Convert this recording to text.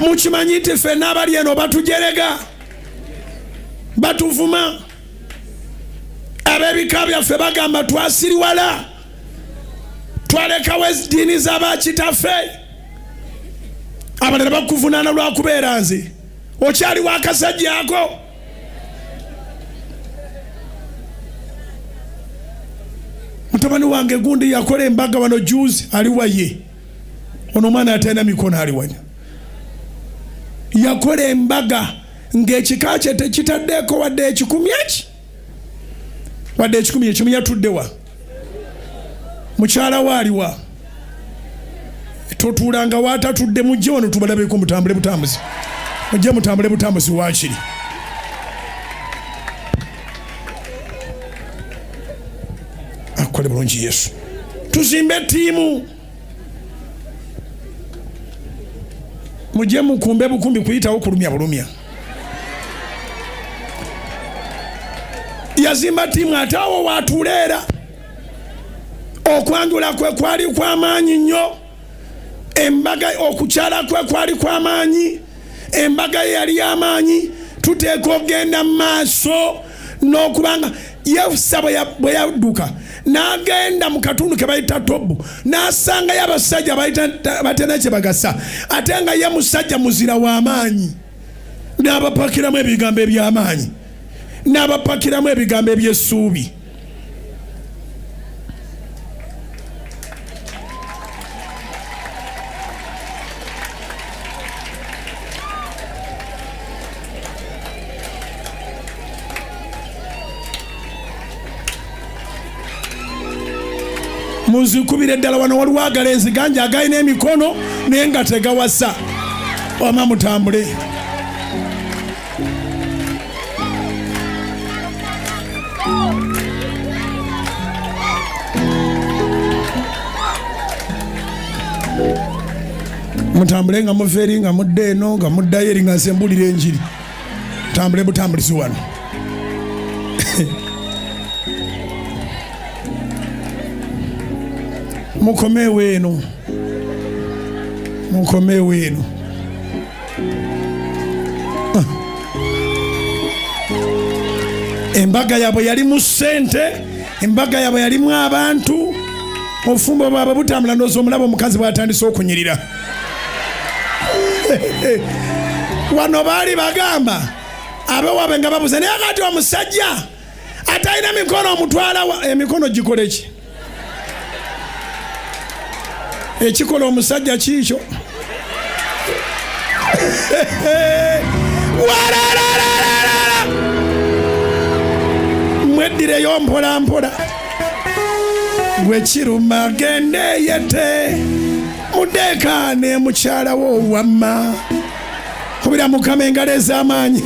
mukimanyi nti ffenna abali eno batujerega batuvuma ab'ebika byaffe bagamba twasiriwala twalekawo eddiini z'abakitaffe abalala bakuvunaana lwakubeera nze okyaliwo akasajja ako mutabani wange gundi yakola embaga wano juzi aliwa ye ono omwana atalina mikono aliwanya yakola embaga ng'ekika kye tekitaddeko wadde ekikumi eki wadde ekikumi ekimu yatuddewa mukyala waaliwa totuulanga waatatudde mujje wano tubalabeko mutambule butambuzi mujje mutambule butambuzi waakiri akole bulungi Yesu tuzimbe ttiimu mujje mukumbe bukumbi kuyitawo kulumya bulumya yazimba ttiimu ate awo waatuleera okwanjula kwe kwali kw'amaanyi nnyo embaga okukyala kwe kwali kw'amaanyi embaga ye yali y'amaanyi tuteeka okgenda mu maaso n'okubanga Yefusa bwe yadduka n'agenda mu katundu ke bayita Tobu n'asangayo abasajja batena kye bagasa ate nga ye musajja muzira w'amaanyi n'abapakiramu ebigambo eby'amaanyi n'abapakiramu ebigambo eby'essuubi munzikubire ddala wano waliwo agalenzi gangi agalina emikono naye nga tegawasa wama mutambule mutambule nga muva eri nga mudda eno nga muddayo eri nga nsembulira enjiri tambule butambulizi wano mukomewo eno mukomewo eno embaga yabwe yali mu ssente embaga yabwe yalimu abantu obufumbo bwabwe butambula ndoozi omulaba omukazi bwatandise okunyirira wano baali bagamba abewaabwe nga babuza naye kati omusajja atalina mikono omutwala emikono gikole ki ekikola omusajja kiikyo mweddireyo mpola mpola gwe kiruma gende yete mudekaane mukyala wo wamma kubira mukama engalo ez'amaanyi